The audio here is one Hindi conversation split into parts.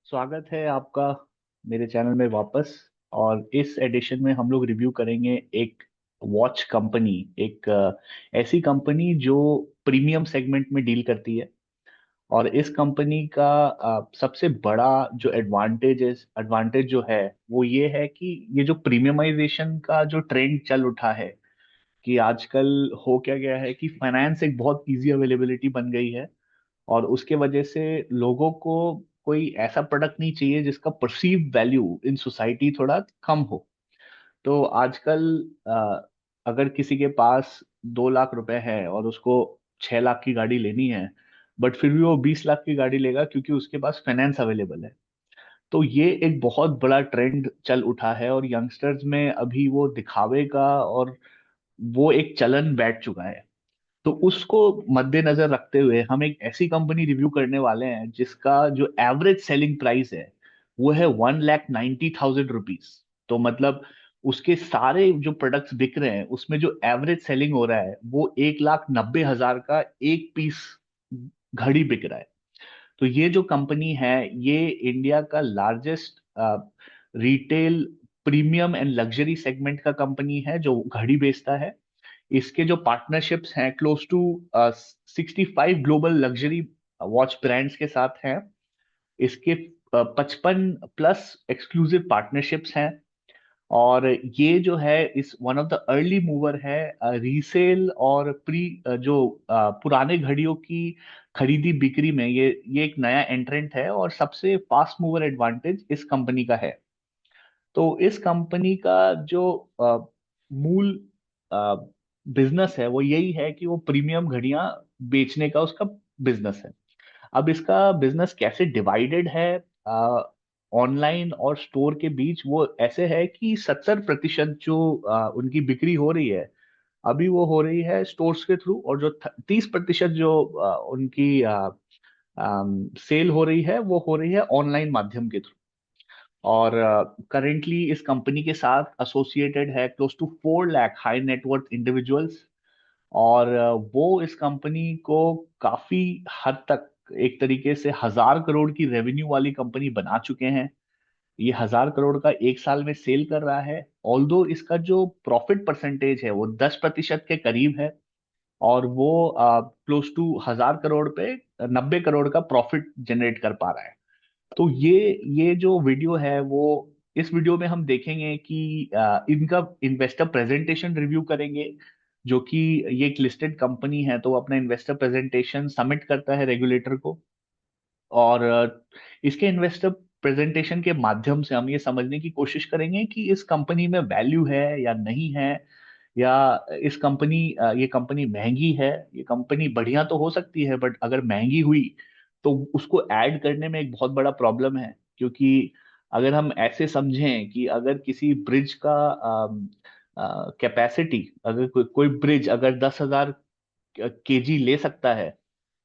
स्वागत है आपका मेरे चैनल में वापस। और इस एडिशन में हम लोग रिव्यू करेंगे एक वॉच कंपनी। एक ऐसी कंपनी जो प्रीमियम सेगमेंट में डील करती है। और इस कंपनी का सबसे बड़ा जो एडवांटेज जो है वो ये है कि ये जो प्रीमियमाइजेशन का जो ट्रेंड चल उठा है कि आजकल हो क्या गया है कि फाइनेंस एक बहुत इजी अवेलेबिलिटी बन गई है। और उसके वजह से लोगों को कोई ऐसा प्रोडक्ट नहीं चाहिए जिसका परसीव वैल्यू इन सोसाइटी थोड़ा कम हो। तो आजकल अगर किसी के पास 2 लाख रुपए है और उसको 6 लाख की गाड़ी लेनी है, बट फिर भी वो 20 लाख की गाड़ी लेगा क्योंकि उसके पास फाइनेंस अवेलेबल है। तो ये एक बहुत बड़ा ट्रेंड चल उठा है और यंगस्टर्स में अभी वो दिखावे का और वो एक चलन बैठ चुका है। तो उसको मद्देनजर रखते हुए हम एक ऐसी कंपनी रिव्यू करने वाले हैं जिसका जो एवरेज सेलिंग प्राइस है वो है 1,90,000 रुपीज। तो मतलब उसके सारे जो प्रोडक्ट्स बिक रहे हैं उसमें जो एवरेज सेलिंग हो रहा है वो 1,90,000 का एक पीस घड़ी बिक रहा है। तो ये जो कंपनी है ये इंडिया का largest retail premium and luxury segment का कंपनी है जो घड़ी बेचता है। इसके जो पार्टनरशिप्स हैं close to 65 global luxury watch brands के साथ हैं। इसके 55 प्लस एक्सक्लूसिव पार्टनरशिप्स हैं। और ये जो है इस one of the early mover है रीसेल और जो पुराने घड़ियों की खरीदी बिक्री में ये एक नया एंट्रेंट है और सबसे फास्ट मूवर एडवांटेज इस कंपनी का है। तो इस कंपनी का जो मूल बिजनेस है वो यही है कि वो प्रीमियम घड़ियां बेचने का उसका बिजनेस है। अब इसका बिजनेस कैसे डिवाइडेड है ऑनलाइन और स्टोर के बीच, वो ऐसे है कि 70% जो उनकी बिक्री हो रही है अभी वो हो रही है स्टोर्स के थ्रू, और जो 30% जो उनकी सेल हो रही है वो हो रही है ऑनलाइन माध्यम के थ्रू। और करेंटली इस कंपनी के साथ एसोसिएटेड है close to 4 lakh high net worth individuals. और वो इस कंपनी को काफी हद तक एक तरीके से 1,000 करोड़ की रेवेन्यू वाली कंपनी बना चुके हैं। ये 1,000 करोड़ का एक साल में सेल कर रहा है। ऑल्दो इसका जो प्रॉफिट परसेंटेज है वो 10% के करीब है। और वो क्लोज टू 1,000 करोड़ पे 90 करोड़ का प्रॉफिट जनरेट कर पा रहा है। तो ये जो वीडियो है वो इस वीडियो में हम देखेंगे कि इनका इन्वेस्टर प्रेजेंटेशन रिव्यू करेंगे। जो कि ये एक लिस्टेड कंपनी है तो वो अपना इन्वेस्टर प्रेजेंटेशन सबमिट करता है रेगुलेटर को। और इसके इन्वेस्टर प्रेजेंटेशन के माध्यम से हम ये समझने की कोशिश करेंगे कि इस कंपनी में वैल्यू है या नहीं है, या ये कंपनी महंगी है। ये कंपनी बढ़िया तो हो सकती है बट अगर महंगी हुई तो उसको ऐड करने में एक बहुत बड़ा प्रॉब्लम है। क्योंकि अगर हम ऐसे समझें कि अगर किसी ब्रिज का कैपेसिटी, अगर कोई ब्रिज अगर 10,000 केजी ले सकता है,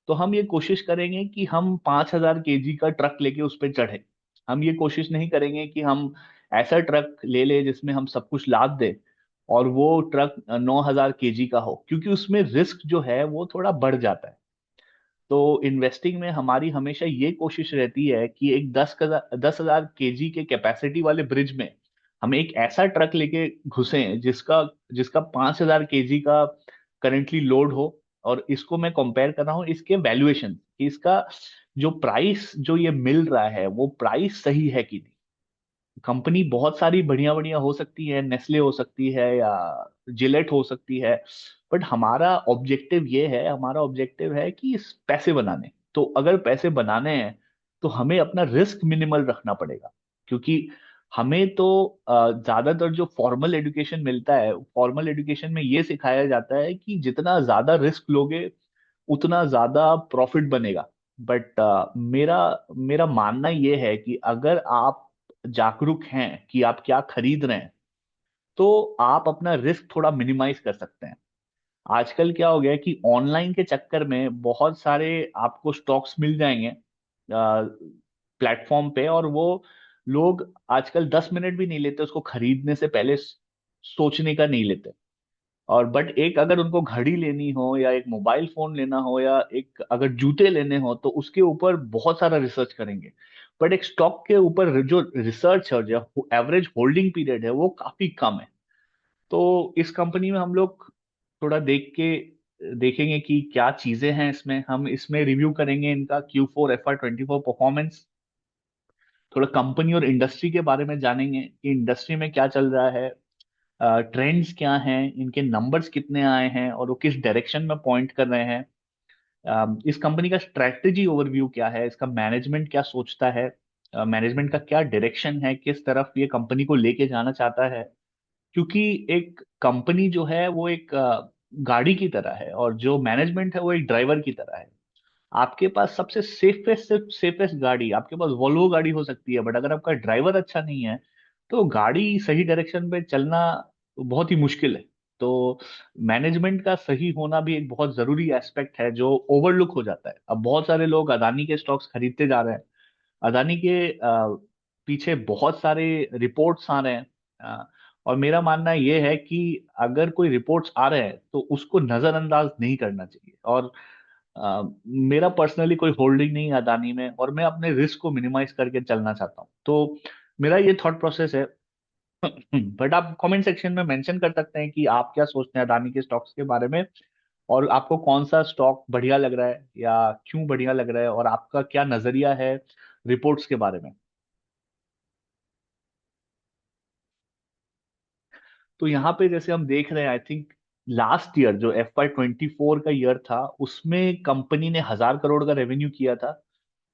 तो हम ये कोशिश करेंगे कि हम 5,000 केजी का ट्रक लेके उस पर चढ़े। हम ये कोशिश नहीं करेंगे कि हम ऐसा ट्रक ले ले जिसमें हम सब कुछ लाद दे और वो ट्रक 9,000 केजी का हो, क्योंकि उसमें रिस्क जो है वो थोड़ा बढ़ जाता है। तो इन्वेस्टिंग में हमारी हमेशा ये कोशिश रहती है कि एक 10,000 केजी के कैपेसिटी वाले ब्रिज में हम एक ऐसा ट्रक लेके घुसें जिसका जिसका 5,000 केजी का करेंटली लोड हो। और इसको मैं कंपेयर कर रहा हूँ इसके वैल्यूएशन कि इसका जो प्राइस जो ये मिल रहा है वो प्राइस सही है कि नहीं। कंपनी बहुत सारी बढ़िया बढ़िया हो सकती है, नेस्ले हो सकती है या जिलेट हो सकती है। बट हमारा ऑब्जेक्टिव है कि पैसे बनाने। तो अगर पैसे बनाने हैं तो हमें अपना रिस्क मिनिमल रखना पड़ेगा। क्योंकि हमें तो ज्यादातर जो फॉर्मल एजुकेशन मिलता है, फॉर्मल एजुकेशन में ये सिखाया जाता है कि जितना ज्यादा रिस्क लोगे उतना ज्यादा प्रॉफिट बनेगा। बट मेरा मेरा मानना ये है कि अगर आप जागरूक हैं कि आप क्या खरीद रहे हैं तो आप अपना रिस्क थोड़ा मिनिमाइज कर सकते हैं। आजकल क्या हो गया है कि ऑनलाइन के चक्कर में बहुत सारे आपको स्टॉक्स मिल जाएंगे प्लेटफॉर्म पे, और वो लोग आजकल 10 मिनट भी नहीं लेते उसको खरीदने से पहले, सोचने का नहीं लेते। और बट एक अगर उनको घड़ी लेनी हो या एक मोबाइल फोन लेना हो या एक अगर जूते लेने हो तो उसके ऊपर बहुत सारा रिसर्च करेंगे। बट एक स्टॉक के ऊपर जो रिसर्च है, जो एवरेज होल्डिंग पीरियड है, वो काफी कम है। तो इस कंपनी में हम लोग थोड़ा देखेंगे कि क्या चीजें हैं इसमें। हम इसमें रिव्यू करेंगे इनका Q4 FY 24 परफॉर्मेंस, थोड़ा कंपनी और इंडस्ट्री के बारे में जानेंगे कि इंडस्ट्री में क्या चल रहा है, ट्रेंड्स क्या हैं, इनके नंबर्स कितने आए हैं और वो किस डायरेक्शन में पॉइंट कर रहे हैं। इस कंपनी का स्ट्रैटेजी ओवरव्यू क्या है, इसका मैनेजमेंट क्या सोचता है, मैनेजमेंट का क्या डायरेक्शन है, किस तरफ ये कंपनी को लेके जाना चाहता है। क्योंकि एक कंपनी जो है वो एक गाड़ी की तरह है, और जो मैनेजमेंट है वो एक ड्राइवर की तरह है। आपके पास सबसे सेफेस्ट सेफेस्ट गाड़ी, आपके पास वॉल्वो गाड़ी हो सकती है, बट अगर आपका ड्राइवर अच्छा नहीं है तो गाड़ी सही डायरेक्शन पे चलना बहुत ही मुश्किल है। तो मैनेजमेंट का सही होना भी एक बहुत जरूरी एस्पेक्ट है जो ओवरलुक हो जाता है। अब बहुत सारे लोग अदानी के स्टॉक्स खरीदते जा रहे हैं। अदानी के पीछे बहुत सारे रिपोर्ट्स आ रहे हैं, और मेरा मानना ये है कि अगर कोई रिपोर्ट्स आ रहे हैं तो उसको नजरअंदाज नहीं करना चाहिए। और मेरा पर्सनली कोई होल्डिंग नहीं है अदानी में, और मैं अपने रिस्क को मिनिमाइज करके चलना चाहता हूँ। तो मेरा ये थॉट प्रोसेस है। बट आप कमेंट सेक्शन में मेंशन कर सकते हैं कि आप क्या सोचते हैं अदानी के स्टॉक्स के बारे में, और आपको कौन सा स्टॉक बढ़िया लग रहा है या क्यों बढ़िया लग रहा है, और आपका क्या नजरिया है रिपोर्ट्स के बारे में। तो यहाँ पे जैसे हम देख रहे हैं, आई थिंक लास्ट ईयर जो FY 24 का ईयर था, उसमें कंपनी ने 1,000 करोड़ का रेवेन्यू किया था,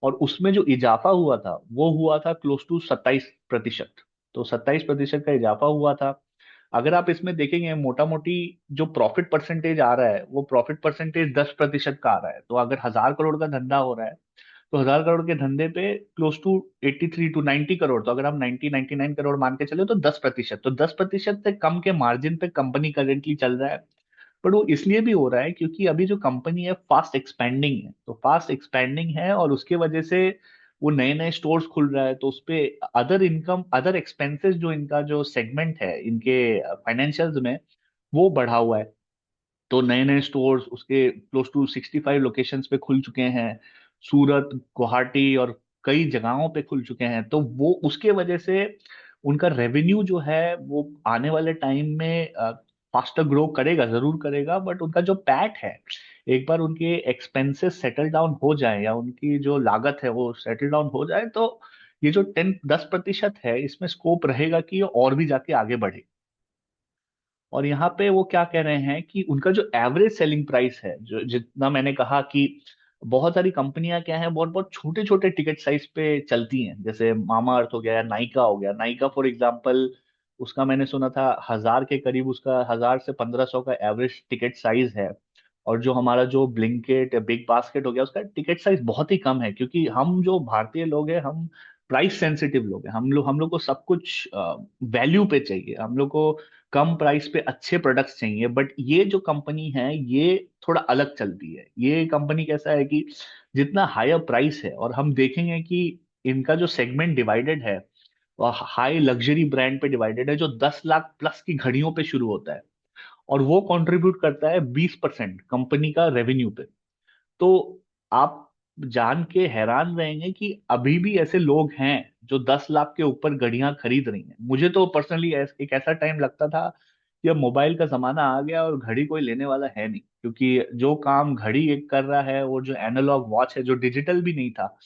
और उसमें जो इजाफा हुआ था वो हुआ था क्लोज टू 27%। तो 27% का इजाफा हुआ था। अगर आप इसमें देखेंगे मोटा मोटी जो प्रॉफिट परसेंटेज आ रहा है वो प्रॉफिट परसेंटेज 10% का आ रहा है। तो अगर 1,000 करोड़ का धंधा हो रहा है तो 1,000 करोड़ के धंधे पे क्लोज टू 83 to 90 करोड़, तो अगर हम 99 करोड़ मान के चले तो 10%, तो 10% से कम के मार्जिन पे कंपनी करेंटली चल रहा है। बट वो इसलिए भी हो रहा है क्योंकि अभी जो कंपनी है फास्ट एक्सपेंडिंग है, तो फास्ट एक्सपेंडिंग है और उसके वजह से वो नए नए स्टोर्स खुल रहा है, तो उस पे अदर इनकम अदर एक्सपेंसेस जो इनका जो सेगमेंट है इनके फाइनेंशियल्स में, वो बढ़ा हुआ है। तो नए नए स्टोर्स उसके क्लोज टू 65 लोकेशंस पे खुल चुके हैं, सूरत, गुवाहाटी और कई जगहों पे खुल चुके हैं। तो वो उसके वजह से उनका रेवेन्यू जो है वो आने वाले टाइम में फास्टर ग्रो करेगा, जरूर करेगा। बट उनका जो पैट है, एक बार उनके एक्सपेंसेस सेटल डाउन हो जाए या उनकी जो लागत है वो सेटल डाउन हो जाए, तो ये जो 10% है इसमें स्कोप रहेगा कि ये और भी जाके आगे बढ़े। और यहाँ पे वो क्या कह रहे हैं कि उनका जो एवरेज सेलिंग प्राइस है, जो जितना मैंने कहा कि बहुत सारी कंपनियां क्या है, बहुत बहुत छोटे छोटे टिकट साइज पे चलती हैं, जैसे मामा अर्थ हो गया या नाइका हो गया। नाइका फॉर एग्जांपल, उसका मैंने सुना था 1,000 के करीब, उसका 1,000 से 1,500 का एवरेज टिकट साइज है। और जो हमारा जो ब्लिंकेट बिग बास्केट हो गया, उसका टिकट साइज बहुत ही कम है, क्योंकि हम जो भारतीय लोग हैं हम प्राइस सेंसिटिव लोग हैं। हम लोग को सब कुछ वैल्यू पे चाहिए, हम लोग को कम प्राइस पे अच्छे प्रोडक्ट्स चाहिए। बट ये जो कंपनी है ये थोड़ा अलग चलती है। ये कंपनी कैसा है कि जितना हायर प्राइस है, और हम देखेंगे कि इनका जो सेगमेंट डिवाइडेड है वो हाई लग्जरी ब्रांड पे डिवाइडेड है, जो 10 लाख प्लस की घड़ियों पे शुरू होता है, और वो कंट्रीब्यूट करता है 20% कंपनी का रेवेन्यू पे। तो आप जान के हैरान रहेंगे कि अभी भी ऐसे लोग हैं जो 10 लाख के ऊपर घड़ियां खरीद रही हैं। मुझे तो पर्सनली एक ऐसा टाइम लगता था कि अब मोबाइल का जमाना आ गया और घड़ी कोई लेने वाला है नहीं, क्योंकि जो काम घड़ी एक कर रहा है वो जो एनालॉग वॉच है, जो डिजिटल भी नहीं था।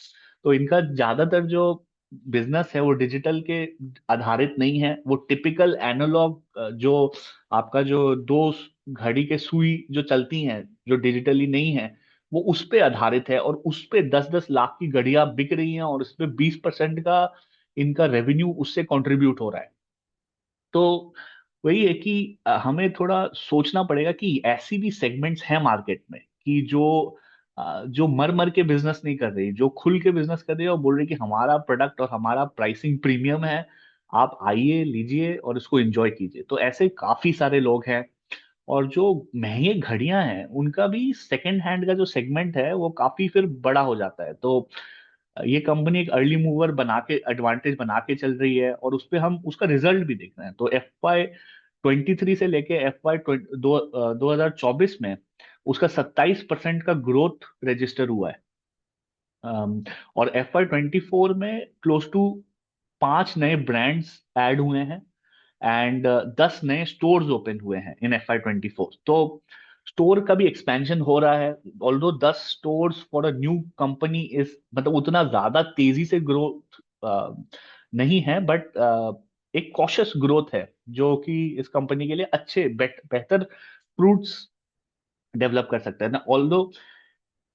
तो इनका ज्यादातर जो बिजनेस है वो डिजिटल के आधारित नहीं है, वो टिपिकल एनालॉग जो आपका जो दो घड़ी के सुई जो चलती हैं, जो डिजिटली नहीं है, वो उस पे आधारित है। और उस पे 10-10 लाख की घड़ियां बिक रही हैं, और उस पे 20% का इनका रेवेन्यू उससे कंट्रीब्यूट हो रहा है। तो वही है कि हमें थोड़ा सोचना पड़ेगा कि ऐसी भी सेगमेंट्स हैं मार्केट में कि जो मर मर के बिजनेस नहीं कर रही, जो खुल के बिजनेस कर रही है और बोल रही है कि हमारा प्रोडक्ट और हमारा प्राइसिंग प्रीमियम है, आप आइए लीजिए और इसको एंजॉय कीजिए। तो ऐसे काफी सारे लोग हैं। और जो महंगे घड़ियां हैं उनका भी सेकंड हैंड का जो सेगमेंट है वो काफी फिर बड़ा हो जाता है। तो ये कंपनी एक अर्ली मूवर बना के एडवांटेज बना के चल रही है, और उस पे हम उसका रिजल्ट भी देख रहे हैं। तो FY 23 से लेके FY 2024 में उसका 27% का ग्रोथ रजिस्टर हुआ है। और FY 24 में क्लोज टू 5 नए ब्रांड्स ऐड हुए हैं एंड 10 नए स्टोर्स ओपन हुए हैं इन FY 24। तो स्टोर का भी एक्सपेंशन हो रहा है। Although 10 stores for a new company is मतलब उतना ज्यादा तेजी से ग्रोथ नहीं है, बट एक कॉशियस ग्रोथ है जो कि इस कंपनी के लिए अच्छे बेहतर फ्रूट्स डेवलप कर सकता है ना। ऑल्दो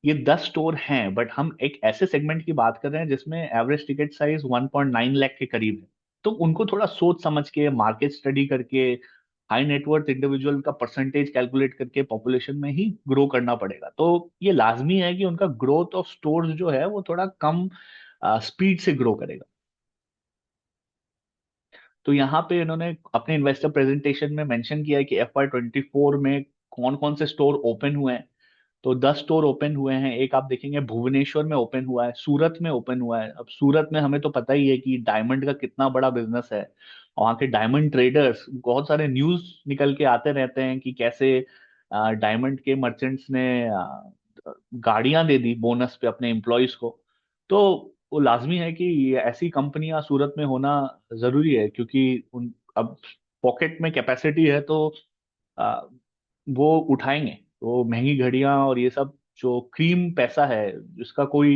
ये 10 स्टोर हैं, बट हम एक ऐसे सेगमेंट की बात कर रहे हैं जिसमें एवरेज टिकट साइज 1.9 लाख के करीब है। तो उनको थोड़ा सोच समझ के, मार्केट स्टडी करके, हाई नेटवर्थ इंडिविजुअल का परसेंटेज कैलकुलेट करके पॉपुलेशन में ही ग्रो करना पड़ेगा। तो ये लाजमी है कि उनका ग्रोथ ऑफ स्टोर्स जो है वो थोड़ा कम स्पीड से ग्रो करेगा। तो यहाँ पे इन्होंने अपने इन्वेस्टर प्रेजेंटेशन में मेंशन किया है कि FY 24 में कौन कौन से स्टोर ओपन हुए हैं। तो 10 स्टोर ओपन हुए हैं। एक आप देखेंगे भुवनेश्वर में ओपन हुआ है, सूरत में ओपन हुआ है। अब सूरत में हमें तो पता ही है कि डायमंड का कितना बड़ा बिजनेस है। वहाँ के डायमंड ट्रेडर्स, बहुत सारे न्यूज निकल के आते रहते हैं कि कैसे डायमंड के मर्चेंट्स ने गाड़ियां दे दी बोनस पे अपने एम्प्लॉयज को। तो वो लाजमी है कि ये ऐसी कंपनियां सूरत में होना जरूरी है, क्योंकि उन अब पॉकेट में कैपेसिटी है तो आ, वो उठाएंगे। तो महंगी घड़ियां और ये सब जो क्रीम पैसा है जिसका कोई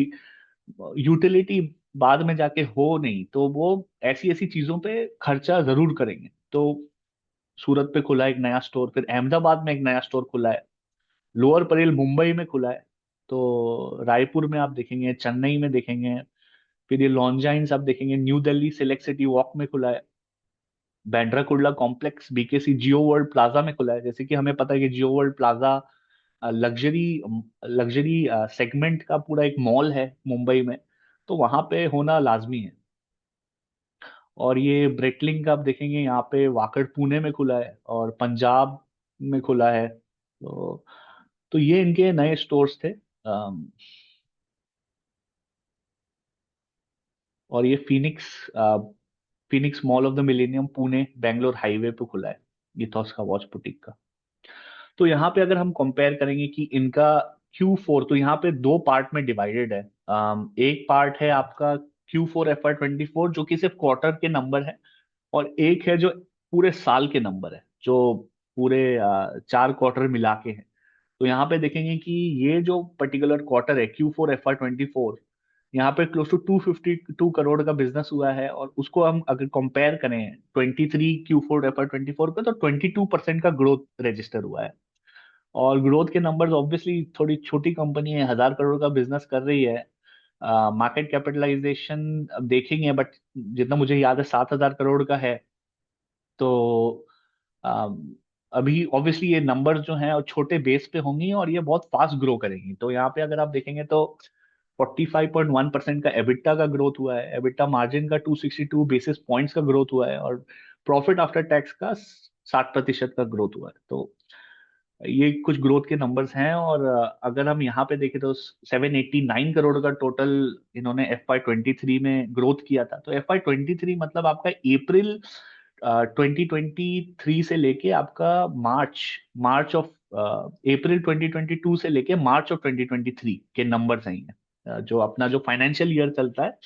यूटिलिटी बाद में जाके हो नहीं, तो वो ऐसी ऐसी चीजों पे खर्चा जरूर करेंगे। तो सूरत पे खुला एक नया स्टोर, फिर अहमदाबाद में एक नया स्टोर खुला है, लोअर परेल मुंबई में खुला है। तो रायपुर में आप देखेंगे, चेन्नई में देखेंगे, फिर ये लॉन्जाइन्स आप देखेंगे New Delhi Select City Walk में खुला है। Bandra Kurla Complex BKC Jio World Plaza में खुला है। जैसे कि हमें पता है कि Jio World Plaza luxury luxury segment का पूरा एक मॉल है मुंबई में, तो वहां पे होना लाजमी है। और ये ब्रेटलिंग का आप देखेंगे यहाँ पे वाकड़ पुणे में खुला है और पंजाब में खुला है। तो ये इनके नए स्टोर्स थे। और ये Phoenix mall of the millennium Pune Bangalore highway पे खुला है, ये था उसका वॉच बुटीक का। तो यहाँ पे अगर हम कंपेयर करेंगे कि इनका Q4, तो यहाँ पे दो पार्ट में डिवाइडेड है। एक पार्ट है आपका Q4 FY 24 जो कि सिर्फ क्वार्टर के नंबर है, और एक है जो पूरे साल के नंबर है, जो पूरे 4 क्वार्टर मिला के हैं। तो यहाँ पे देखेंगे कि ये जो पर्टिकुलर क्वार्टर है Q4 FY 24, यहाँ पे क्लोज टू 252 करोड़ का बिजनेस हुआ है। और उसको हम अगर कंपेयर करें 23 Q4 FY 24 पे, तो 22% का ग्रोथ रजिस्टर हुआ है। और ग्रोथ के नंबर्स ऑब्वियसली, थोड़ी छोटी कंपनी है, 1000 करोड़ का बिजनेस कर रही है। मार्केट कैपिटलाइजेशन अब देखेंगे, बट जितना मुझे याद है 7000 करोड़ का है। तो अम, अभी ऑब्वियसली ये नंबर्स जो हैं वो छोटे बेस पे होंगी और ये बहुत फास्ट ग्रो करेंगी। तो यहाँ पे अगर आप देखेंगे तो 45.1% का एबिटा का ग्रोथ हुआ है, एबिटा मार्जिन का 262 बेसिस पॉइंट्स का ग्रोथ हुआ है, और प्रॉफिट आफ्टर टैक्स का 60% का ग्रोथ हुआ है। तो ये कुछ ग्रोथ के नंबर्स हैं। और अगर हम यहाँ पे देखें तो 789 करोड़ का टोटल इन्होंने FY 23 में ग्रोथ किया था। तो FY 23 मतलब आपका अप्रैल 2023 से लेके आपका मार्च मार्च ऑफ अप्रैल 2022 से लेके मार्च ऑफ 2023 के नंबर्स हैं ये। जो अपना जो फाइनेंशियल ईयर चलता है,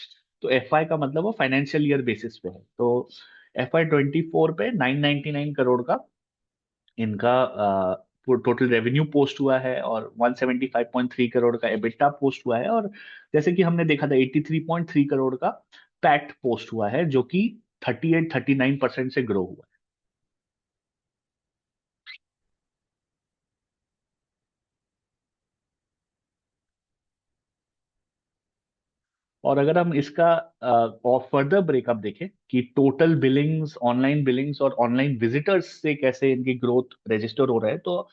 तो FY का मतलब वो फाइनेंशियल ईयर बेसिस पे है। तो FY 24 पे 999 करोड़ का इनका टोटल रेवेन्यू पोस्ट हुआ है, और 175.3 करोड़ का एबिटा पोस्ट हुआ है, और जैसे कि हमने देखा था 83.3 करोड़ का पैट पोस्ट हुआ है, जो कि 38-39% से ग्रो हुआ है। और अगर हम इसका और फर्दर ब्रेकअप देखें कि टोटल बिलिंग्स, ऑनलाइन बिलिंग्स और ऑनलाइन विजिटर्स से कैसे इनकी ग्रोथ रजिस्टर हो रहा है, तो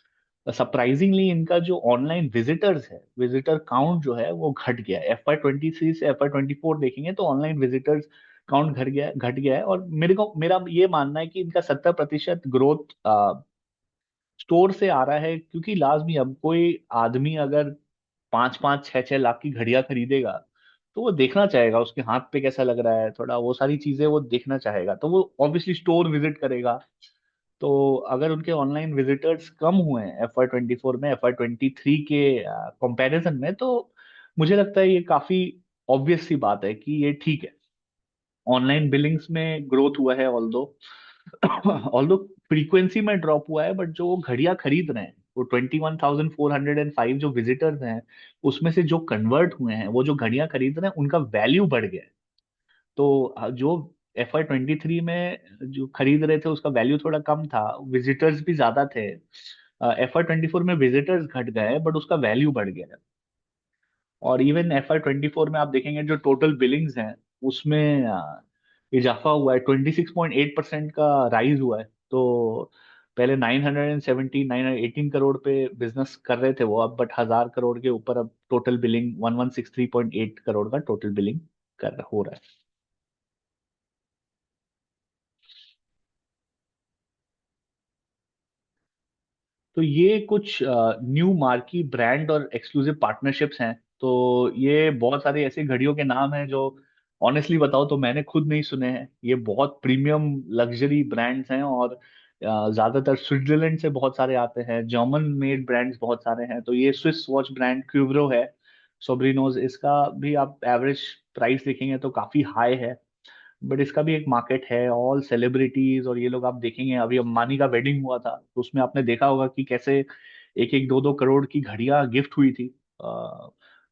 सरप्राइजिंगली इनका जो ऑनलाइन विजिटर्स है, विजिटर काउंट जो है वो घट गया है। FY 23 से FY 24 देखेंगे तो ऑनलाइन विजिटर्स काउंट घट गया है। और मेरा ये मानना है कि इनका 70% ग्रोथ स्टोर से आ रहा है, क्योंकि लाजमी अब कोई आदमी अगर 5-5 6-6 लाख की घड़ियां खरीदेगा, तो वो देखना चाहेगा उसके हाथ पे कैसा लग रहा है, थोड़ा वो सारी चीजें वो देखना चाहेगा, तो वो ऑब्वियसली स्टोर विजिट करेगा। तो अगर उनके ऑनलाइन विजिटर्स कम हुए हैं FY 24 में FY 23 के कंपैरिजन में, तो मुझे लगता है ये काफी ऑब्वियस सी बात है कि ये ठीक है, ऑनलाइन बिलिंग्स में ग्रोथ हुआ है, ऑल्दो ऑल्दो फ्रीक्वेंसी में ड्रॉप हुआ है, बट जो वो घड़ियां खरीद रहे हैं, वो 21,405 जो विजिटर्स हैं, उसमें से जो कन्वर्ट हुए हैं, वो जो घड़ियां खरीद रहे हैं, उनका वैल्यू बढ़ गया है। तो जो FY 23 में जो खरीद रहे थे उसका वैल्यू थोड़ा कम था, विजिटर्स भी ज्यादा थे। FY 24 में विजिटर्स घट गए बट उसका वैल्यू बढ़ गया है। और इवन FY 24 में आप देखेंगे जो टोटल बिलिंग्स हैं, उसमें इजाफा हुआ है, 26.8% का राइज हुआ है। तो पहले 918 करोड़ पे बिजनेस कर रहे थे वो, अब बट 1,000 करोड़ के ऊपर अब टोटल बिलिंग 1163.8 करोड़ का टोटल बिलिंग कर हो रहा है। तो ये कुछ न्यू मार्की ब्रांड और एक्सक्लूसिव पार्टनरशिप्स हैं। तो ये बहुत सारी ऐसी घड़ियों के नाम हैं जो ऑनेस्टली बताओ तो मैंने खुद नहीं सुने हैं। ये बहुत प्रीमियम लग्जरी ब्रांड्स हैं, और ज्यादातर स्विट्जरलैंड से बहुत सारे आते हैं, जर्मन मेड ब्रांड्स बहुत सारे हैं। तो ये स्विस वॉच ब्रांड क्यूब्रो है, सोब्रिनोज, इसका भी आप एवरेज प्राइस देखेंगे तो काफी हाई है। बट इसका भी एक मार्केट है, ऑल सेलिब्रिटीज और ये लोग, आप देखेंगे अभी अंबानी का वेडिंग हुआ था तो उसमें आपने देखा होगा कि कैसे एक एक दो दो करोड़ की घड़ियां गिफ्ट हुई थी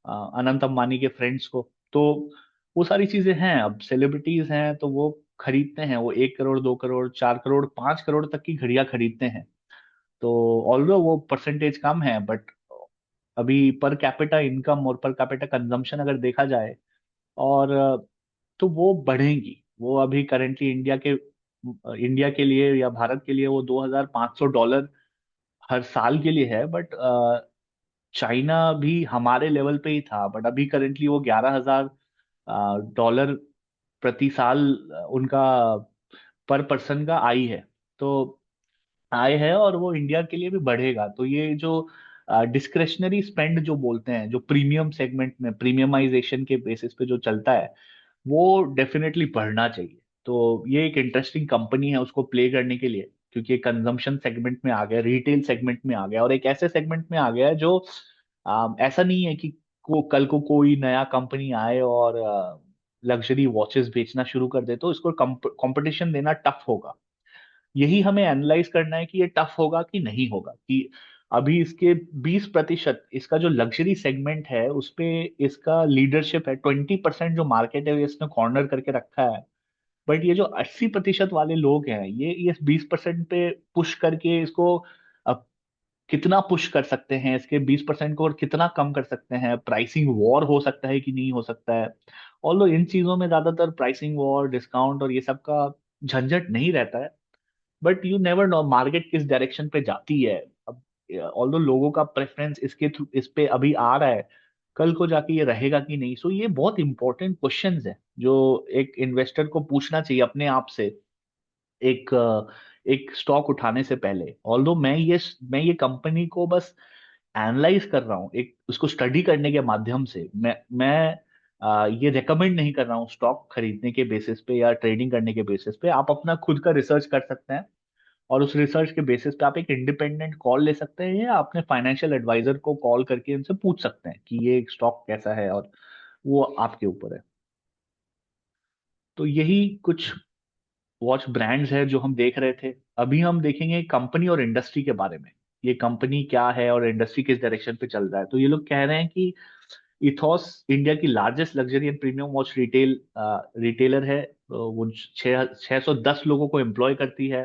अनंत अंबानी के फ्रेंड्स को। तो वो सारी चीजें हैं, अब सेलिब्रिटीज हैं तो वो खरीदते हैं, वो 1 करोड़ 2 करोड़ 4 करोड़ 5 करोड़ तक की घड़ियां खरीदते हैं। तो ऑल्दो वो परसेंटेज कम है, बट अभी पर कैपिटा इनकम और पर कैपिटा कंजम्पशन अगर देखा जाए, और तो वो बढ़ेंगी। वो अभी करेंटली इंडिया के लिए या भारत के लिए वो $2,500 हर साल के लिए है। बट चाइना भी हमारे लेवल पे ही था, बट अभी करेंटली वो $11,000 प्रति साल उनका पर पर्सन का आई है। तो आय है, और वो इंडिया के लिए भी बढ़ेगा। तो ये जो डिस्क्रेशनरी स्पेंड जो बोलते हैं, जो प्रीमियम सेगमेंट में प्रीमियमाइजेशन के बेसिस पे जो चलता है, वो डेफिनेटली बढ़ना चाहिए। तो ये एक इंटरेस्टिंग कंपनी है उसको प्ले करने के लिए, क्योंकि कंजम्पशन सेगमेंट में आ गया, रिटेल सेगमेंट में आ गया, और एक ऐसे सेगमेंट में आ गया है जो ऐसा नहीं है कि कल को कोई नया कंपनी आए और लग्जरी वॉचेस बेचना शुरू कर दे तो इसको कंपटीशन देना टफ होगा। यही हमें एनालाइज करना है कि ये टफ होगा कि नहीं होगा, कि अभी इसके 20% इसका जो लग्जरी सेगमेंट है उस पे इसका लीडरशिप है, 20% जो मार्केट है इसने कॉर्नर करके रखा है। बट ये जो 80% वाले लोग हैं, ये 20% पे पुश करके इसको अब कितना पुश कर सकते हैं, इसके 20% को और कितना कम कर सकते हैं, प्राइसिंग वॉर हो सकता है कि नहीं हो सकता है। ऑल्दो इन चीजों में ज्यादातर प्राइसिंग वॉर, डिस्काउंट और ये सब का झंझट नहीं रहता है। But you never know market किस डायरेक्शन पे जाती है। अब ऑल्दो लोगों का प्रेफरेंस इसके थ्रू इस पे अभी आ रहा है, कल को जाके ये रहेगा कि नहीं। सो ये बहुत इंपॉर्टेंट क्वेश्चंस है जो एक इन्वेस्टर को पूछना चाहिए अपने आप से, एक स्टॉक उठाने से पहले। ऑल्दो मैं ये कंपनी को बस एनालाइज कर रहा हूँ, एक उसको स्टडी करने के माध्यम से। मैं ये रेकमेंड नहीं कर रहा हूँ स्टॉक खरीदने के बेसिस पे या ट्रेडिंग करने के बेसिस पे। आप अपना खुद का रिसर्च कर सकते हैं, और उस रिसर्च के बेसिस पे आप एक इंडिपेंडेंट कॉल ले सकते हैं, या अपने फाइनेंशियल एडवाइजर को कॉल करके उनसे पूछ सकते हैं कि ये स्टॉक कैसा है, और वो आपके ऊपर है। तो यही कुछ वॉच ब्रांड्स है जो हम देख रहे थे। अभी हम देखेंगे कंपनी और इंडस्ट्री के बारे में, ये कंपनी क्या है और इंडस्ट्री किस डायरेक्शन पे चल रहा है। तो ये लोग कह रहे हैं कि इथॉस इंडिया की largest luxury and premium watch retailer है। वो 610 लोगों को एम्प्लॉय करती है।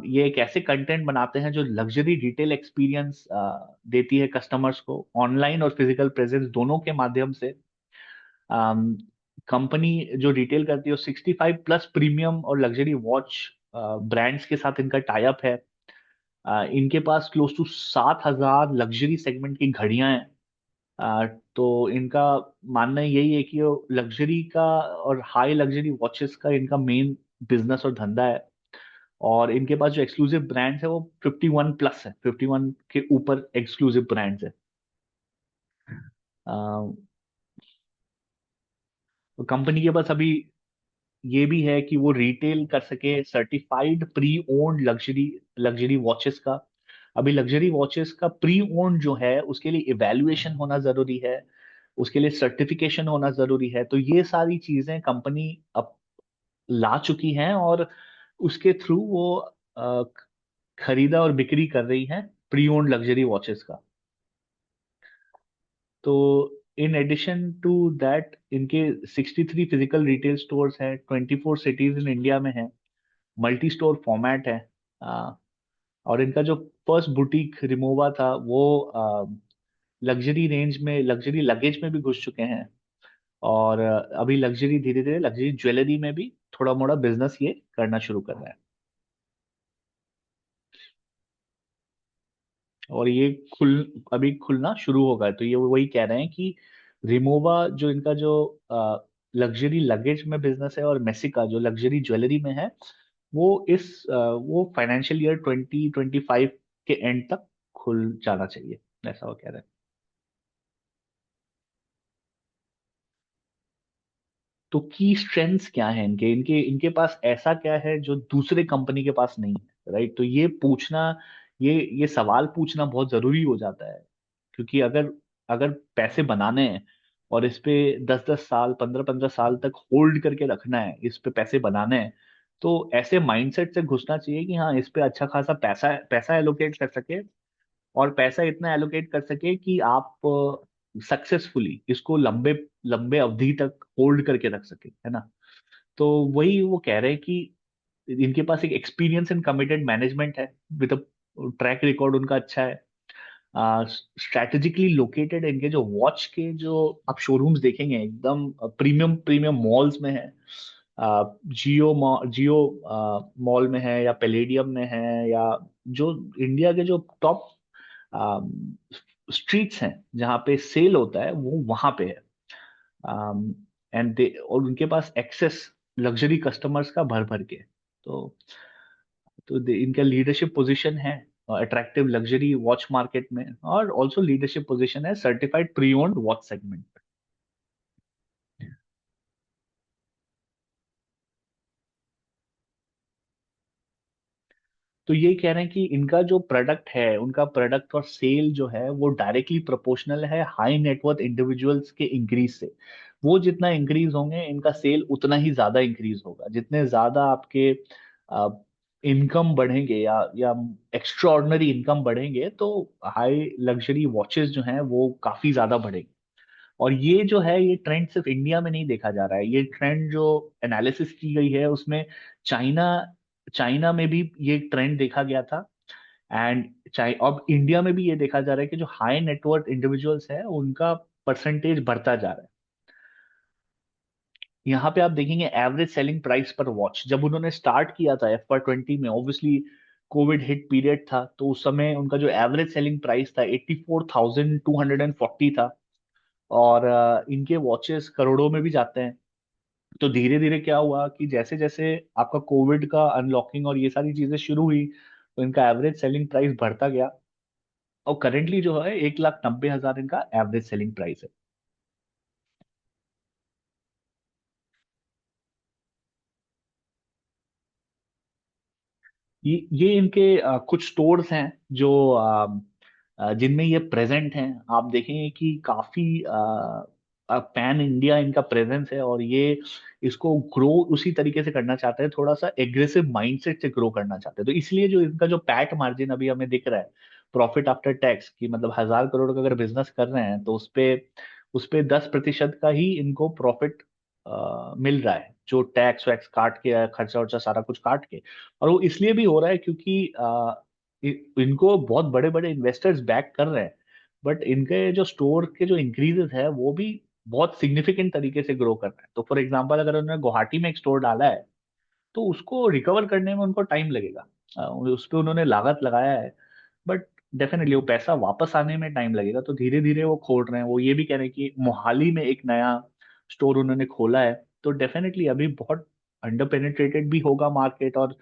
ये एक ऐसे कंटेंट बनाते हैं जो लग्जरी रिटेल एक्सपीरियंस देती है कस्टमर्स को, ऑनलाइन और फिजिकल प्रेजेंस दोनों के माध्यम से। कंपनी जो रिटेल करती है, 65+ प्रीमियम और लग्जरी वॉच ब्रांड्स के साथ इनका टाई अप है। इनके पास क्लोज टू 7,000 लग्जरी सेगमेंट की घड़ियां हैं। तो इनका मानना यही है कि लग्जरी का और हाई लग्जरी वॉचेस का इनका मेन बिजनेस और धंधा है। और इनके पास जो एक्सक्लूसिव ब्रांड्स है वो 51+ है, 51 के ऊपर एक्सक्लूसिव ब्रांड्स है। तो कंपनी के पास अभी ये भी है कि वो रिटेल कर सके certified pre owned luxury luxury watches का। अभी लग्जरी वॉचेस का प्री ओन्ड जो है उसके लिए इवैल्यूएशन होना जरूरी है। उसके लिए सर्टिफिकेशन होना जरूरी है। तो ये सारी चीजें कंपनी अब ला चुकी हैं, और उसके थ्रू वो खरीदा और बिक्री कर रही है प्री ओन्ड लग्जरी वॉचेस का। तो इन एडिशन टू दैट, इनके 63 फिजिकल रिटेल स्टोर्स हैं, 24 सिटीज इन इंडिया में है, मल्टी स्टोर फॉर्मेट है। आ, और इनका जो फर्स्ट बुटीक रिमोवा था वो लग्जरी रेंज में, लग्जरी लगेज में भी घुस चुके हैं। और अभी लग्जरी, धीरे धीरे लग्जरी ज्वेलरी में भी थोड़ा मोड़ा बिजनेस ये करना शुरू कर रहा है। और ये अभी खुलना शुरू होगा। तो ये वही कह रहे हैं कि रिमोवा जो इनका जो लग्जरी लगेज में बिजनेस है, और मेसिका जो लग्जरी ज्वेलरी में है, वो फाइनेंशियल ईयर 2025 के एंड तक खुल जाना चाहिए, ऐसा वो कह रहे हैं। तो की स्ट्रेंथ्स क्या है इनके इनके इनके पास ऐसा क्या है जो दूसरे कंपनी के पास नहीं है, राइट? तो ये पूछना, ये सवाल पूछना बहुत जरूरी हो जाता है। क्योंकि अगर अगर पैसे बनाने हैं, और इस पे 10-10 साल, 15-15 साल तक होल्ड करके रखना है, इस पे पैसे बनाने हैं, तो ऐसे माइंडसेट से घुसना चाहिए कि हाँ, इस पे अच्छा खासा पैसा पैसा एलोकेट कर सके, और पैसा इतना एलोकेट कर सके कि आप सक्सेसफुली इसको लंबे लंबे अवधि तक होल्ड करके रख सके, है ना? तो वही वो कह रहे हैं कि इनके पास एक एक्सपीरियंस एंड कमिटेड मैनेजमेंट है, विद ट्रैक रिकॉर्ड उनका अच्छा है। स्ट्रैटेजिकली लोकेटेड है, इनके जो वॉच के जो आप शोरूम्स देखेंगे एकदम प्रीमियम प्रीमियम मॉल्स में है। जियो मॉल में है, या पैलेडियम में है, या जो इंडिया के जो टॉप स्ट्रीट्स हैं जहाँ पे सेल होता है, वो वहां पे है। एंड दे और उनके पास एक्सेस लग्जरी कस्टमर्स का भर भर के। तो इनका लीडरशिप पोजीशन है अट्रैक्टिव लग्जरी वॉच मार्केट में, और ऑल्सो लीडरशिप पोजीशन है certified pre owned watch segment. तो ये कह रहे हैं कि इनका जो प्रोडक्ट है, उनका प्रोडक्ट और सेल जो है वो डायरेक्टली प्रोपोर्शनल है हाई नेटवर्थ इंडिविजुअल्स के इंक्रीज से। वो जितना इंक्रीज होंगे, इनका सेल उतना ही ज्यादा इंक्रीज होगा। जितने ज्यादा आपके इनकम बढ़ेंगे, या एक्स्ट्रा ऑर्डिनरी इनकम बढ़ेंगे, तो हाई लग्जरी वॉचेस जो हैं वो काफी ज्यादा बढ़ेंगे। और ये जो है, ये ट्रेंड सिर्फ इंडिया में नहीं देखा जा रहा है। ये ट्रेंड जो एनालिसिस की गई है उसमें चाइना चाइना में भी ये ट्रेंड देखा गया था। एंड अब इंडिया में भी ये देखा जा रहा है कि जो हाई नेटवर्थ इंडिविजुअल्स है उनका परसेंटेज बढ़ता जा रहा है। यहाँ पे आप देखेंगे एवरेज सेलिंग प्राइस पर वॉच, जब उन्होंने स्टार्ट किया था FY 20 में, ऑब्वियसली कोविड हिट पीरियड था, तो उस समय उनका जो एवरेज सेलिंग प्राइस था 84,240 था। और इनके वॉचेस करोड़ों में भी जाते हैं। तो धीरे धीरे क्या हुआ कि जैसे जैसे आपका कोविड का अनलॉकिंग और ये सारी चीजें शुरू हुई, तो इनका एवरेज सेलिंग प्राइस बढ़ता गया। और करेंटली जो है 1,90,000 इनका एवरेज सेलिंग प्राइस है। ये इनके कुछ स्टोर्स हैं जो जिनमें ये प्रेजेंट हैं। आप देखेंगे कि काफी पैन इंडिया इनका प्रेजेंस है, और ये इसको ग्रो उसी तरीके से करना चाहते हैं, थोड़ा सा एग्रेसिव माइंडसेट से ग्रो करना चाहते हैं। तो इसलिए जो इनका जो पैट मार्जिन अभी हमें दिख रहा है, प्रॉफिट आफ्टर टैक्स की, मतलब 1,000 करोड़ का अगर बिजनेस कर रहे हैं, तो उस पे 10% का ही इनको प्रॉफिट मिल रहा है, जो टैक्स वैक्स काट के, खर्चा वर्चा सारा कुछ काट के। और वो इसलिए भी हो रहा है क्योंकि इनको बहुत बड़े बड़े इन्वेस्टर्स बैक कर रहे हैं। बट इनके जो स्टोर के जो इंक्रीजेस है वो भी बहुत सिग्निफिकेंट तरीके से ग्रो कर रहे हैं। तो फॉर एग्जांपल, अगर उन्होंने गुवाहाटी में एक स्टोर डाला है, तो उसको रिकवर करने में उनको टाइम लगेगा। उस पर उन्होंने लागत लगाया है, बट डेफिनेटली वो पैसा वापस आने में टाइम लगेगा। तो धीरे धीरे वो खोल रहे हैं। वो ये भी कह रहे हैं कि मोहाली में एक नया स्टोर उन्होंने खोला है। तो डेफिनेटली अभी बहुत अंडर पेनिट्रेटेड भी होगा मार्केट। और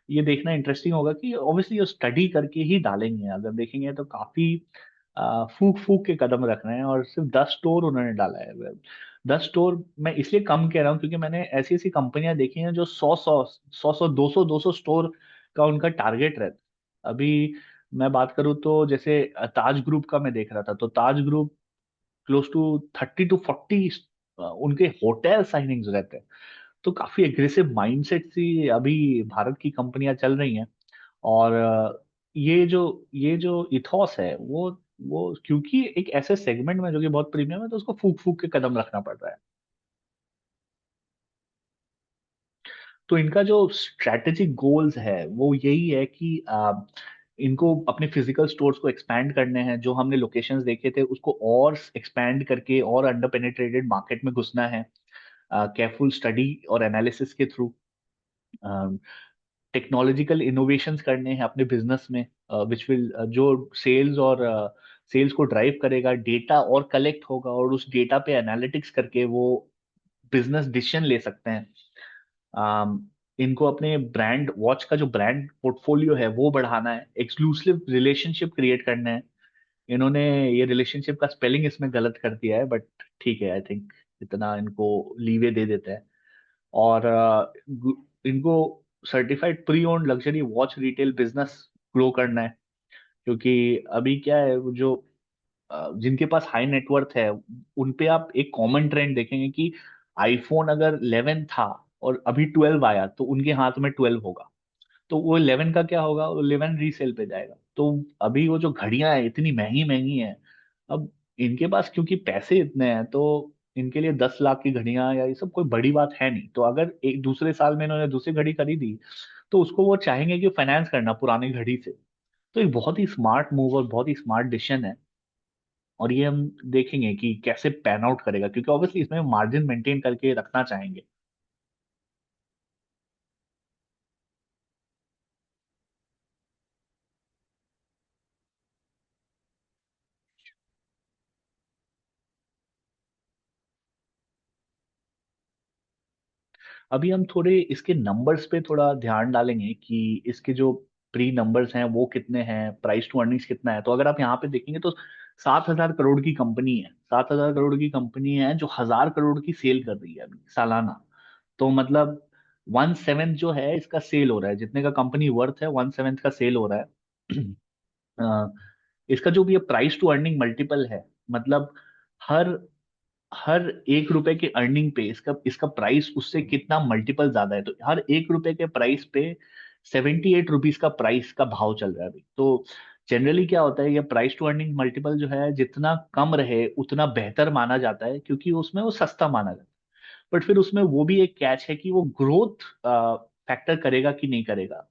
ये देखना इंटरेस्टिंग होगा कि ऑब्वियसली वो स्टडी करके ही डालेंगे। अगर देखेंगे तो काफी फूक फूक के कदम रख रहे हैं, और सिर्फ 10 स्टोर उन्होंने डाला है। 10 स्टोर मैं इसलिए कम कह रहा हूँ क्योंकि मैंने ऐसी ऐसी कंपनियां देखी हैं जो 100 100 200 स्टोर का उनका टारगेट रहता है। अभी मैं बात करूँ तो जैसे ताज ग्रुप का मैं देख रहा था, तो ताज ग्रुप क्लोज टू 30 to 40 उनके होटल साइनिंग्स रहते हैं। तो काफी एग्रेसिव माइंडसेट से अभी भारत की कंपनियां चल रही हैं। और ये जो इथॉस है वो क्योंकि एक ऐसे सेगमेंट में जो कि बहुत प्रीमियम है, तो उसको फूक फूक के कदम रखना पड़ रहा है। तो इनका जो स्ट्रैटेजिक गोल्स है वो यही है कि इनको अपने फिजिकल स्टोर्स को एक्सपैंड करने हैं, जो हमने लोकेशंस देखे थे उसको और एक्सपैंड करके और अंडर पेनिट्रेटेड मार्केट में घुसना है, केयरफुल स्टडी और एनालिसिस के थ्रू। टेक्नोलॉजिकल इनोवेशंस करने हैं अपने बिजनेस में, विच विल जो सेल्स और सेल्स को ड्राइव करेगा। डेटा और कलेक्ट होगा और उस डेटा पे एनालिटिक्स करके वो बिजनेस डिसीजन ले सकते हैं। इनको अपने ब्रांड वॉच का जो ब्रांड पोर्टफोलियो है वो बढ़ाना है, एक्सक्लूसिव रिलेशनशिप क्रिएट करना है। इन्होंने ये रिलेशनशिप का स्पेलिंग इसमें गलत कर दिया है, बट ठीक है, आई थिंक इतना इनको लीवे दे देते हैं। और इनको certified pre owned luxury watch retail business grow करना है। क्योंकि अभी क्या है, वो जो जिनके पास हाई नेटवर्थ है उन पे आप एक कॉमन ट्रेंड देखेंगे कि आईफोन अगर 11 था और अभी 12 आया तो उनके हाथ में 12 होगा। तो वो 11 का क्या होगा, वो 11 रीसेल पे जाएगा। तो अभी वो जो घड़ियां हैं इतनी महंगी महंगी हैं, अब इनके पास क्योंकि पैसे इतने हैं, तो इनके लिए 10 लाख की घड़ियां या ये सब कोई बड़ी बात है नहीं। तो अगर एक दूसरे साल में इन्होंने दूसरी घड़ी खरीदी, तो उसको वो चाहेंगे कि फाइनेंस करना पुरानी घड़ी से। तो एक बहुत ही स्मार्ट मूव और बहुत ही स्मार्ट डिसीजन है। और ये हम देखेंगे कि कैसे पैन आउट करेगा, क्योंकि ऑब्वियसली इसमें मार्जिन मेंटेन करके रखना चाहेंगे। अभी हम थोड़े इसके नंबर्स पे थोड़ा ध्यान डालेंगे कि इसके जो प्री नंबर्स हैं वो कितने हैं, प्राइस टू अर्निंग्स कितना है। तो अगर आप यहाँ पे देखेंगे तो 7,000 करोड़ की कंपनी है, 7,000 करोड़ की कंपनी है जो 1,000 करोड़ की सेल कर रही है अभी सालाना। तो मतलब 1/7 जो है इसका सेल हो रहा है, जितने का कंपनी वर्थ है 1/7 का सेल हो रहा है। अ, इसका जो भी प्राइस टू अर्निंग मल्टीपल है, मतलब हर हर 1 रुपए के अर्निंग पे इसका इसका प्राइस उससे कितना मल्टीपल ज्यादा है। तो हर 1 रुपए के प्राइस पे 78 रुपीज का प्राइस का भाव चल रहा है अभी। तो जनरली क्या होता है, ये प्राइस टू अर्निंग मल्टीपल जो है जितना कम रहे उतना बेहतर माना जाता है, क्योंकि उसमें वो सस्ता माना जाता है। बट फिर उसमें वो भी एक कैच है कि वो ग्रोथ फैक्टर करेगा कि नहीं करेगा।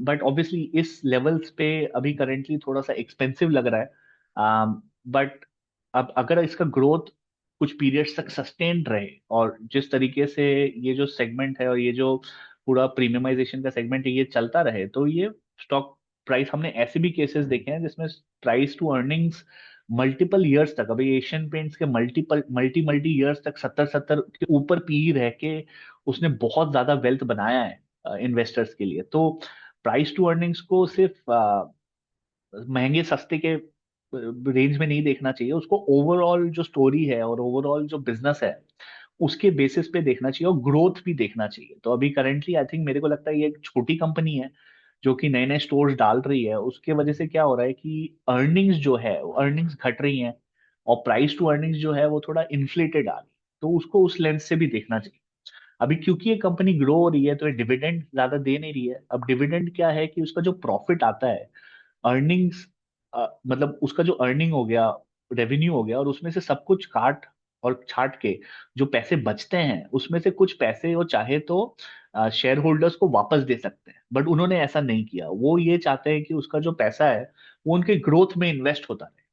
बट ऑब्वियसली इस लेवल्स पे अभी करेंटली थोड़ा सा एक्सपेंसिव लग रहा है। बट अब अगर इसका ग्रोथ कुछ पीरियड्स तक सस्टेन्ड रहे, और जिस तरीके से ये जो सेगमेंट है और ये जो पूरा प्रीमियमाइजेशन का सेगमेंट है ये चलता रहे, तो ये स्टॉक प्राइस, हमने ऐसे भी केसेस देखे हैं जिसमें price to earnings multiple years तक, अभी एशियन पेंट्स के मल्टीपल मल्टी मल्टी ईयर्स तक 70-70 के ऊपर पी रह के उसने बहुत ज्यादा वेल्थ बनाया है इन्वेस्टर्स के लिए। तो प्राइस टू अर्निंग्स को सिर्फ महंगे सस्ते के रेंज में नहीं देखना चाहिए, उसको ओवरऑल जो स्टोरी है और ओवरऑल जो बिजनेस है उसके बेसिस पे देखना चाहिए, और ग्रोथ भी देखना चाहिए। तो अभी करेंटली आई थिंक मेरे को लगता है ये एक छोटी कंपनी है जो कि नए नए स्टोर्स डाल रही है, उसके वजह से क्या हो रहा है कि अर्निंग्स जो है अर्निंग्स घट रही हैं, और प्राइस टू अर्निंग्स जो है वो थोड़ा इन्फ्लेटेड आ रही है। तो उसको उस लेंस से भी देखना चाहिए। अभी क्योंकि ये कंपनी ग्रो हो रही है तो ये डिविडेंड ज्यादा दे नहीं रही है। अब डिविडेंड क्या है कि उसका जो प्रॉफिट आता है, अर्निंग्स, मतलब उसका जो अर्निंग हो गया, रेवेन्यू हो गया, और उसमें से सब कुछ काट और छाट के जो पैसे बचते हैं उसमें से कुछ पैसे वो चाहे तो शेयर होल्डर्स को वापस दे सकते हैं। बट उन्होंने ऐसा नहीं किया, वो ये चाहते हैं कि उसका जो पैसा है वो उनके ग्रोथ में इन्वेस्ट होता रहे।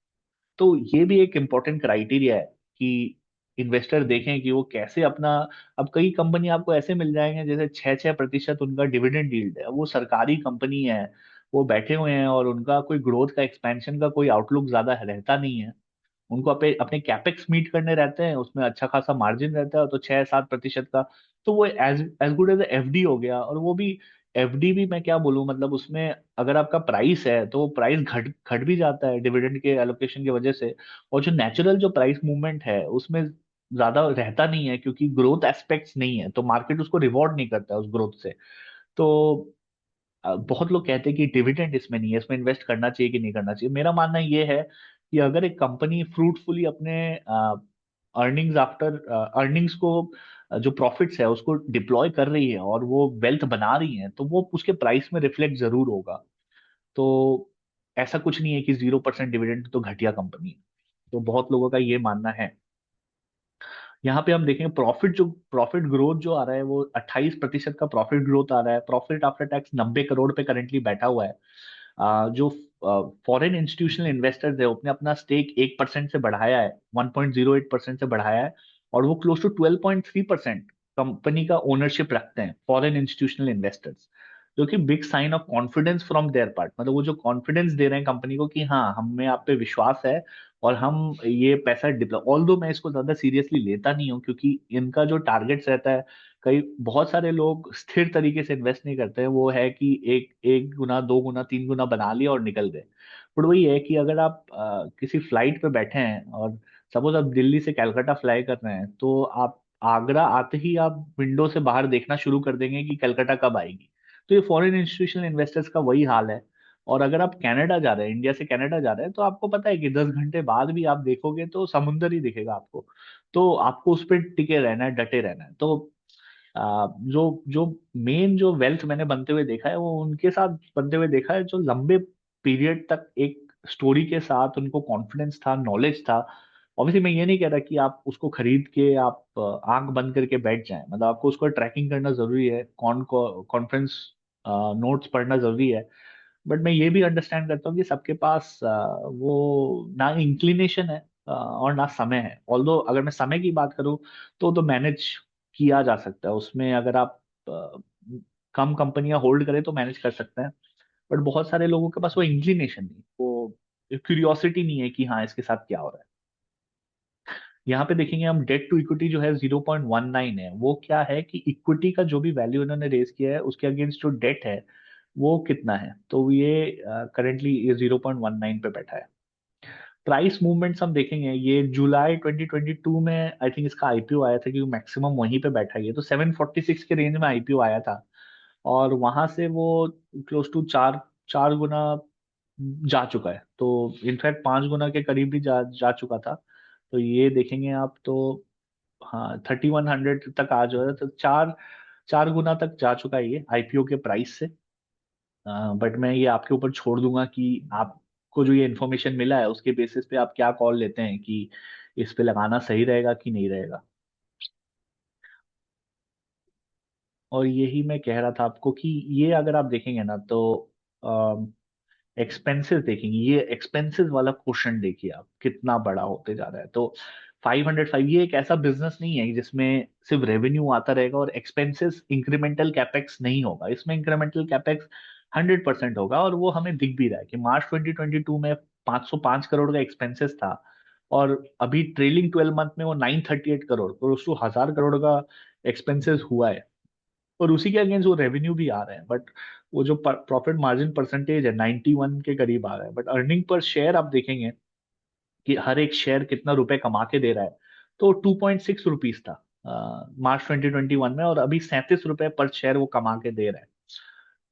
तो ये भी एक इम्पोर्टेंट क्राइटेरिया है कि इन्वेस्टर देखें कि वो कैसे अपना। अब कई कंपनी आपको ऐसे मिल जाएंगे जैसे 6-6% उनका डिविडेंड यील्ड है, वो सरकारी कंपनी है, वो बैठे हुए हैं और उनका कोई ग्रोथ का एक्सपेंशन का कोई आउटलुक ज्यादा रहता नहीं है। उनको अपने अपने कैपेक्स मीट करने रहते हैं, उसमें अच्छा खासा मार्जिन रहता है, तो 6-7% का। तो वो as as good as FD हो गया। और वो भी एफडी भी मैं क्या बोलूं, मतलब उसमें अगर आपका प्राइस है तो प्राइस घट घट भी जाता है डिविडेंड के एलोकेशन की वजह से। और जो नेचुरल जो प्राइस मूवमेंट है उसमें ज्यादा रहता नहीं है, क्योंकि ग्रोथ एस्पेक्ट्स नहीं है, तो मार्केट उसको रिवॉर्ड नहीं करता है उस ग्रोथ से। तो बहुत लोग कहते हैं कि डिविडेंड इसमें नहीं है, इसमें इन्वेस्ट करना चाहिए कि नहीं करना चाहिए। मेरा मानना ये है कि अगर एक कंपनी फ्रूटफुली अपने अर्निंग्स आफ्टर अर्निंग्स को जो प्रॉफिट्स है उसको डिप्लॉय कर रही है और वो वेल्थ बना रही है, तो वो उसके प्राइस में रिफ्लेक्ट जरूर होगा। तो ऐसा कुछ नहीं है कि 0% डिविडेंड तो घटिया कंपनी है। तो बहुत लोगों का ये मानना है। यहाँ पे हम देखेंगे प्रॉफिट ग्रोथ जो आ रहा है वो 28% का प्रॉफिट ग्रोथ आ रहा है। प्रॉफिट आफ्टर टैक्स 90 करोड़ पे करेंटली बैठा हुआ है। जो फॉरेन इंस्टीट्यूशनल इन्वेस्टर्स है उसने अपना स्टेक 1% से बढ़ाया है, 1.08% से बढ़ाया है। और वो क्लोज टू 12.3% कंपनी का ओनरशिप रखते हैं फॉरेन इंस्टीट्यूशनल इन्वेस्टर्स, जो कि big sign of confidence from their part. मतलब वो जो कॉन्फिडेंस दे रहे हैं कंपनी को कि हाँ, हमें आप पे विश्वास है और हम ये पैसा डिप्लॉय। ऑल्दो मैं इसको ज्यादा सीरियसली लेता नहीं हूँ, क्योंकि इनका जो टारगेट्स रहता है, कई बहुत सारे लोग स्थिर तरीके से इन्वेस्ट नहीं करते हैं। वो है कि एक एक गुना, दो गुना, तीन गुना बना लिया और निकल गए। पर वही है कि अगर आप किसी फ्लाइट पे बैठे हैं और सपोज आप दिल्ली से कलकत्ता फ्लाई कर रहे हैं, तो आप आगरा आते ही आप विंडो से बाहर देखना शुरू कर देंगे कि कलकत्ता कब आएगी। तो ये फॉरेन इंस्टीट्यूशनल इन्वेस्टर्स का वही हाल है। और अगर आप कनाडा जा रहे हैं, इंडिया से कनाडा जा रहे हैं, तो आपको पता है कि 10 घंटे बाद भी आप देखोगे तो समुंदर ही दिखेगा आपको। तो आपको उस पर टिके रहना है, डटे रहना है। तो जो जो मेन जो वेल्थ मैंने बनते हुए देखा है वो उनके साथ बनते हुए देखा है, जो लंबे पीरियड तक एक स्टोरी के साथ उनको कॉन्फिडेंस था, नॉलेज था। ऑब्वियसली मैं ये नहीं कह रहा कि आप उसको खरीद के आप आंख बंद करके बैठ जाएं। मतलब आपको उसको ट्रैकिंग करना जरूरी है, कॉन्फ्रेंस नोट्स पढ़ना जरूरी है। बट मैं ये भी अंडरस्टैंड करता हूँ कि सबके पास वो ना इंक्लिनेशन है और ना समय है। ऑल्दो अगर मैं समय की बात करूँ तो मैनेज किया जा सकता है उसमें। अगर आप कम कंपनियां होल्ड करें तो मैनेज कर सकते हैं। बट बहुत सारे लोगों के पास वो इंक्लिनेशन नहीं, वो क्यूरियोसिटी नहीं है कि हाँ इसके साथ क्या हो रहा है। यहाँ पे देखेंगे हम, डेट टू इक्विटी जो है 0.19 है। वो क्या है कि इक्विटी का जो भी वैल्यू उन्होंने रेज किया है उसके अगेंस्ट जो डेट है वो कितना है, तो ये करेंटली ये 0.19 पे बैठा है। प्राइस मूवमेंट्स हम देखेंगे, ये जुलाई 2022 में आई थिंक इसका आईपीओ आया था, क्योंकि मैक्सिमम वहीं पे बैठा है। ये तो 746 के रेंज में आईपीओ आया था और वहां से वो क्लोज टू चार चार गुना जा चुका है। तो इनफैक्ट 5 गुना के करीब भी जा जा चुका था। तो ये देखेंगे आप तो हाँ, 3100 तक आ जाए तो चार चार गुना तक जा चुका है ये आईपीओ के प्राइस से। बट मैं ये आपके ऊपर छोड़ दूंगा कि आपको जो ये इन्फॉर्मेशन मिला है उसके बेसिस पे आप क्या कॉल लेते हैं कि इस पे लगाना सही रहेगा कि नहीं रहेगा। और यही मैं कह रहा था आपको कि ये अगर आप देखेंगे ना तो एक्सपेंसेस देखेंगे, ये एक्सपेंसेस वाला क्वेश्चन देखिए आप कितना बड़ा होते जा रहा है। तो 505 ये एक ऐसा बिजनेस नहीं है जिसमें सिर्फ रेवेन्यू आता रहेगा और एक्सपेंसेस, इंक्रीमेंटल कैपेक्स नहीं होगा। इसमें इंक्रीमेंटल कैपेक्स 100% होगा और वो हमें दिख भी रहा है कि मार्च 2022 में 505 करोड़ का एक्सपेंसेस था और अभी ट्रेलिंग 12 मंथ में वो 938 करोड़, तो उसको 1000 करोड़ का एक्सपेंसेस हुआ है। और उसी के अगेंस्ट वो रेवेन्यू भी आ रहे हैं, बट वो जो प्रॉफिट मार्जिन परसेंटेज है 91 के करीब आ रहा है। बट अर्निंग पर शेयर आप देखेंगे कि हर एक शेयर कितना रुपए कमा के दे रहा है। तो 2.6 रुपीज था मार्च 2021 में, और अभी 37 रुपए पर शेयर वो कमा के दे रहा है।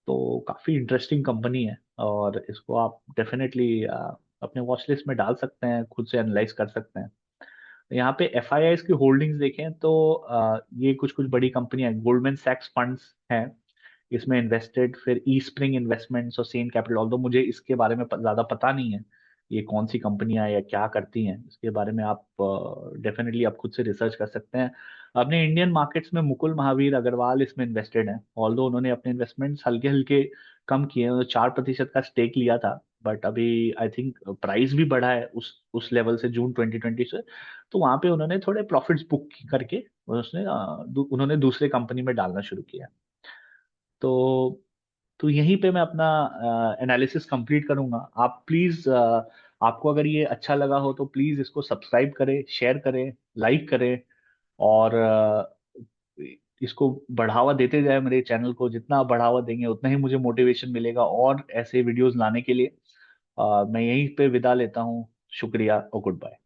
तो काफी इंटरेस्टिंग कंपनी है और इसको आप डेफिनेटली अपने वॉच लिस्ट में डाल सकते हैं, खुद से एनालाइज कर सकते हैं। यहाँ पे एफ आई आई की होल्डिंग्स देखें तो ये कुछ कुछ बड़ी कंपनियां हैं। गोल्डमैन सैक्स फंड्स हैं इसमें इन्वेस्टेड, फिर ई स्प्रिंग इन्वेस्टमेंट्स और सेन कैपिटल। ऑल्दो मुझे इसके बारे में ज्यादा पता नहीं है ये कौन सी कंपनियां या क्या करती हैं, इसके बारे में आप डेफिनेटली आप खुद से रिसर्च कर सकते हैं। अपने इंडियन मार्केट्स में मुकुल महावीर अग्रवाल इसमें इन्वेस्टेड हैं। ऑल्दो उन्होंने अपने इन्वेस्टमेंट्स हल्के हल्के कम किए हैं, 4% का स्टेक लिया था। बट अभी आई थिंक प्राइस भी बढ़ा है उस लेवल से जून 2020 से। तो वहां पे उन्होंने थोड़े प्रॉफिट्स बुक करके उन्होंने दूसरे कंपनी में डालना शुरू किया। तो यहीं पे मैं अपना एनालिसिस कंप्लीट करूंगा। आप प्लीज, आपको अगर ये अच्छा लगा हो तो प्लीज इसको सब्सक्राइब करें, शेयर करें, लाइक करें। और इसको बढ़ावा देते जाए। मेरे चैनल को जितना आप बढ़ावा देंगे उतना ही मुझे मोटिवेशन मिलेगा और ऐसे वीडियोस लाने के लिए। मैं यहीं पे विदा लेता हूँ। शुक्रिया और गुड बाय।